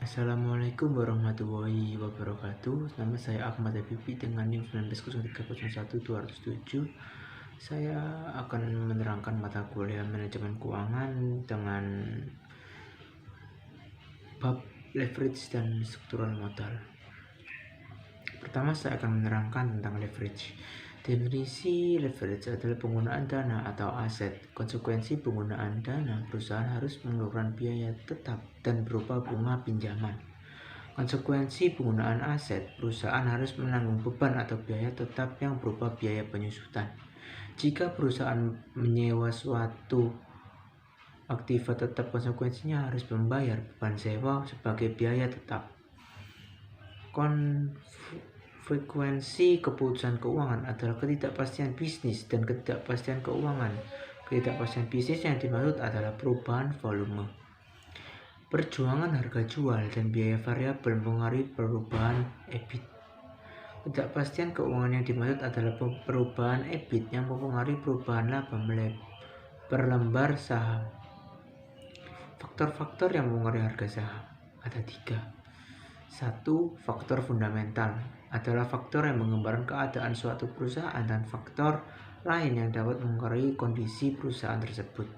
Assalamualaikum warahmatullahi wabarakatuh. Nama saya Ahmad Habibi dengan NIM 190301207. Saya akan menerangkan mata kuliah manajemen keuangan dengan bab leverage dan struktural modal. Pertama, saya akan menerangkan tentang leverage. Definisi leverage adalah penggunaan dana atau aset. Konsekuensi penggunaan dana, perusahaan harus mengeluarkan biaya tetap dan berupa bunga pinjaman. Konsekuensi penggunaan aset, perusahaan harus menanggung beban atau biaya tetap yang berupa biaya penyusutan. Jika perusahaan menyewa suatu aktiva tetap, konsekuensinya harus membayar beban sewa sebagai biaya tetap. Frekuensi keputusan keuangan adalah ketidakpastian bisnis dan ketidakpastian keuangan. Ketidakpastian bisnis yang dimaksud adalah perubahan volume, perjuangan harga jual, dan biaya variabel mempengaruhi perubahan EBIT. Ketidakpastian keuangan yang dimaksud adalah perubahan EBIT yang mempengaruhi perubahan laba per lembar saham. Faktor-faktor yang mempengaruhi harga saham ada 3. 1. Faktor fundamental adalah faktor yang menggambarkan keadaan suatu perusahaan dan faktor lain yang dapat mempengaruhi kondisi perusahaan tersebut.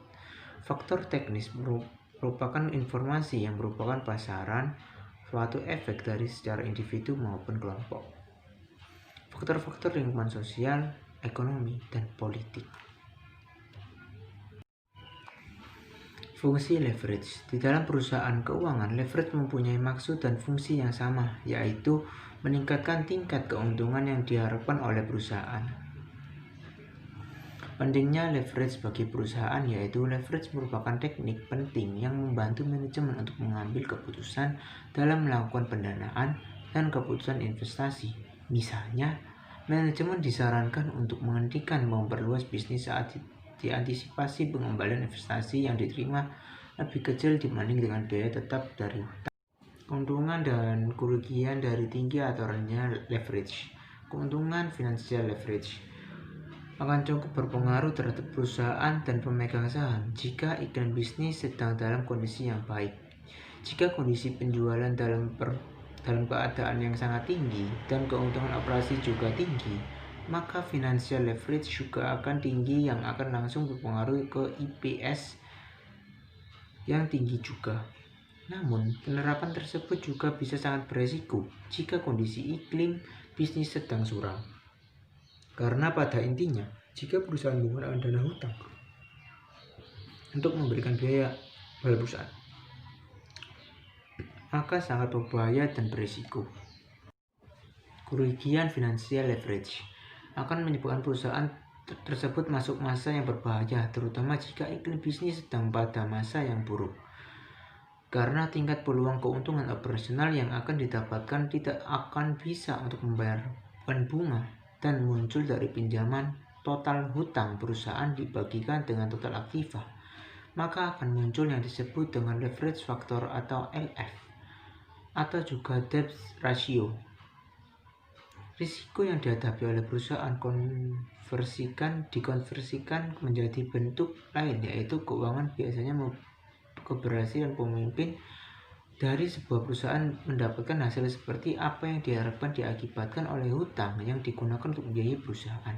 Faktor teknis merupakan informasi yang merupakan pasaran suatu efek dari secara individu maupun kelompok. Faktor-faktor lingkungan sosial, ekonomi, dan politik. Fungsi leverage. Di dalam perusahaan keuangan, leverage mempunyai maksud dan fungsi yang sama, yaitu meningkatkan tingkat keuntungan yang diharapkan oleh perusahaan. Pentingnya leverage bagi perusahaan yaitu leverage merupakan teknik penting yang membantu manajemen untuk mengambil keputusan dalam melakukan pendanaan dan keputusan investasi. Misalnya, manajemen disarankan untuk menghentikan memperluas bisnis saat diantisipasi pengembalian investasi yang diterima lebih kecil dibanding dengan biaya tetap dari hutang. Keuntungan dan kerugian dari tinggi atau rendahnya leverage. Keuntungan finansial leverage akan cukup berpengaruh terhadap perusahaan dan pemegang saham jika iklim bisnis sedang dalam kondisi yang baik. Jika kondisi penjualan dalam keadaan yang sangat tinggi dan keuntungan operasi juga tinggi, maka financial leverage juga akan tinggi yang akan langsung berpengaruh ke EPS yang tinggi juga. Namun, penerapan tersebut juga bisa sangat beresiko jika kondisi iklim bisnis sedang suram. Karena pada intinya, jika perusahaan menggunakan dana hutang untuk memberikan biaya pada perusahaan, maka sangat berbahaya dan beresiko. Kerugian finansial leverage akan menyebabkan perusahaan tersebut masuk masa yang berbahaya, terutama jika iklim bisnis sedang pada masa yang buruk. Karena tingkat peluang keuntungan operasional yang akan didapatkan tidak akan bisa untuk membayar bunga dan muncul dari pinjaman total hutang perusahaan dibagikan dengan total aktiva, maka akan muncul yang disebut dengan leverage factor atau LF atau juga debt ratio. Risiko yang dihadapi oleh perusahaan dikonversikan menjadi bentuk lain, yaitu keuangan. Biasanya keberhasilan pemimpin dari sebuah perusahaan mendapatkan hasil seperti apa yang diharapkan diakibatkan oleh hutang yang digunakan untuk membiayai perusahaan.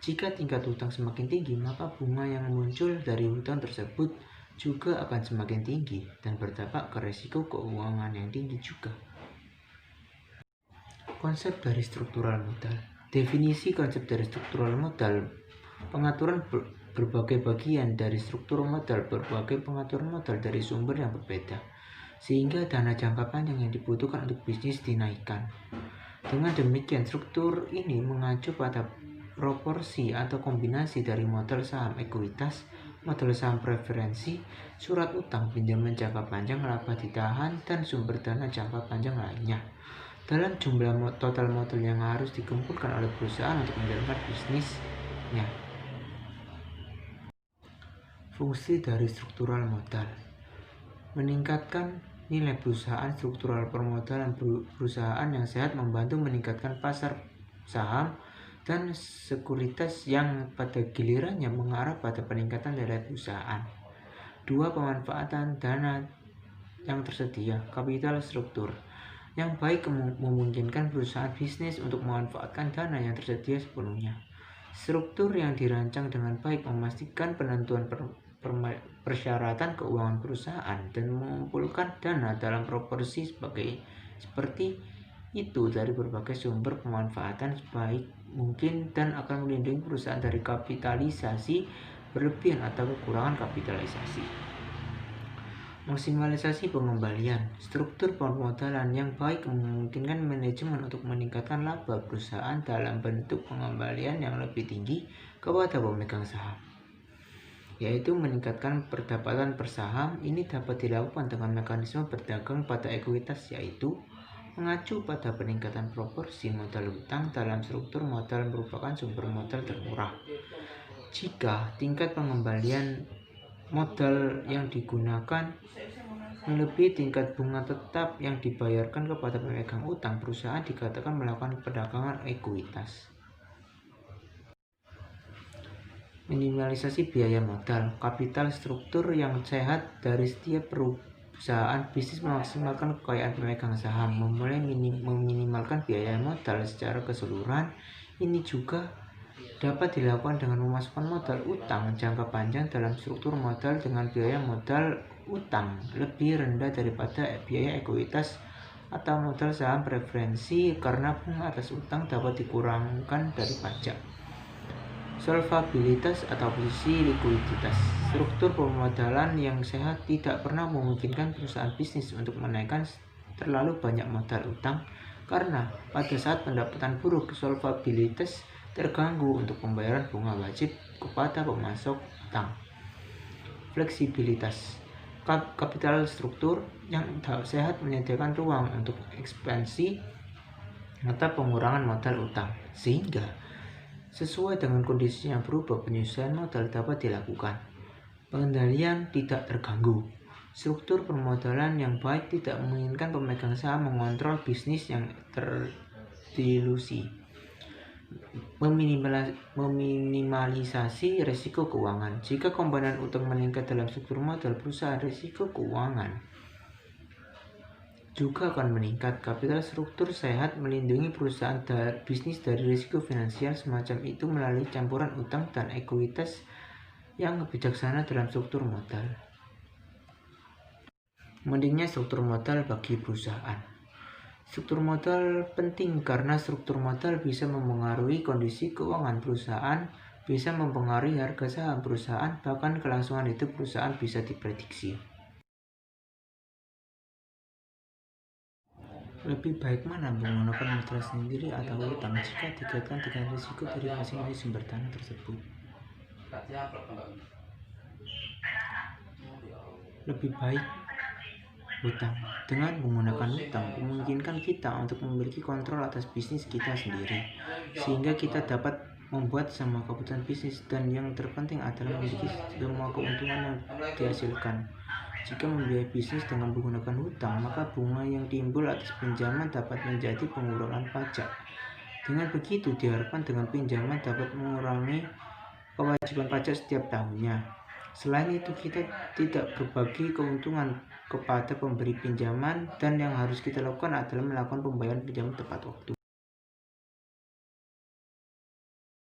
Jika tingkat hutang semakin tinggi, maka bunga yang muncul dari hutang tersebut juga akan semakin tinggi dan berdampak ke risiko keuangan yang tinggi juga. Konsep dari struktural modal. Definisi konsep dari struktural modal. Pengaturan berbagai bagian dari struktur modal, berbagai pengaturan modal dari sumber yang berbeda, sehingga dana jangka panjang yang dibutuhkan untuk bisnis dinaikkan. Dengan demikian, struktur ini mengacu pada proporsi atau kombinasi dari modal saham ekuitas, modal saham preferensi, surat utang, pinjaman jangka panjang, laba ditahan, dan sumber dana jangka panjang lainnya, dalam jumlah total modal yang harus dikumpulkan oleh perusahaan untuk menjalankan bisnisnya. Fungsi dari struktural modal. Meningkatkan nilai perusahaan. Struktural permodalan perusahaan yang sehat membantu meningkatkan pasar saham dan sekuritas yang pada gilirannya mengarah pada peningkatan nilai perusahaan. 2. Pemanfaatan dana yang tersedia. Kapital struktur yang baik memungkinkan perusahaan bisnis untuk memanfaatkan dana yang tersedia sepenuhnya. Struktur yang dirancang dengan baik memastikan penentuan persyaratan keuangan perusahaan dan mengumpulkan dana dalam proporsi seperti itu dari berbagai sumber pemanfaatan sebaik mungkin dan akan melindungi perusahaan dari kapitalisasi berlebihan atau kekurangan kapitalisasi. Maksimalisasi pengembalian. Struktur permodalan yang baik memungkinkan manajemen untuk meningkatkan laba perusahaan dalam bentuk pengembalian yang lebih tinggi kepada pemegang saham, yaitu meningkatkan pendapatan per saham. Ini dapat dilakukan dengan mekanisme berdagang pada ekuitas, yaitu mengacu pada peningkatan proporsi modal utang dalam struktur modal merupakan sumber modal termurah. Jika tingkat pengembalian modal yang digunakan melebihi tingkat bunga tetap yang dibayarkan kepada pemegang utang, perusahaan dikatakan melakukan perdagangan ekuitas. Minimalisasi biaya modal. Kapital struktur yang sehat dari setiap perusahaan bisnis memaksimalkan kekayaan pemegang saham, meminimalkan biaya modal secara keseluruhan. Ini juga dapat dilakukan dengan memasukkan modal utang jangka panjang dalam struktur modal dengan biaya modal utang lebih rendah daripada biaya ekuitas atau modal saham preferensi karena bunga atas utang dapat dikurangkan dari pajak. Solvabilitas atau posisi likuiditas. Struktur pemodalan yang sehat tidak pernah memungkinkan perusahaan bisnis untuk menaikkan terlalu banyak modal utang karena pada saat pendapatan buruk, solvabilitas terganggu untuk pembayaran bunga wajib kepada pemasok utang. Fleksibilitas. Kapital struktur yang sehat menyediakan ruang untuk ekspansi atau pengurangan modal utang, sehingga sesuai dengan kondisi yang berubah penyesuaian modal dapat dilakukan. Pengendalian tidak terganggu. Struktur permodalan yang baik tidak menginginkan pemegang saham mengontrol bisnis yang terdilusi. Meminimalisasi risiko keuangan. Jika komponen utang meningkat dalam struktur modal perusahaan, risiko keuangan juga akan meningkat. Kapital struktur sehat melindungi perusahaan bisnis dari risiko finansial semacam itu melalui campuran utang dan ekuitas yang bijaksana dalam struktur modal. Pentingnya struktur modal bagi perusahaan. Struktur modal penting karena struktur modal bisa mempengaruhi kondisi keuangan perusahaan, bisa mempengaruhi harga saham perusahaan, bahkan kelangsungan hidup perusahaan bisa diprediksi. Lebih baik mana menggunakan modal sendiri atau utang jika dikaitkan dengan risiko dari masing-masing sumber dana tersebut? Lebih baik utang. Dengan menggunakan utang memungkinkan kita untuk memiliki kontrol atas bisnis kita sendiri, sehingga kita dapat membuat semua keputusan bisnis, dan yang terpenting adalah memiliki semua keuntungan yang dihasilkan. Jika membiayai bisnis dengan menggunakan hutang, maka bunga yang timbul atas pinjaman dapat menjadi pengurangan pajak. Dengan begitu, diharapkan dengan pinjaman dapat mengurangi kewajiban pajak setiap tahunnya. Selain itu, kita tidak berbagi keuntungan kepada pemberi pinjaman, dan yang harus kita lakukan adalah melakukan pembayaran pinjaman tepat waktu.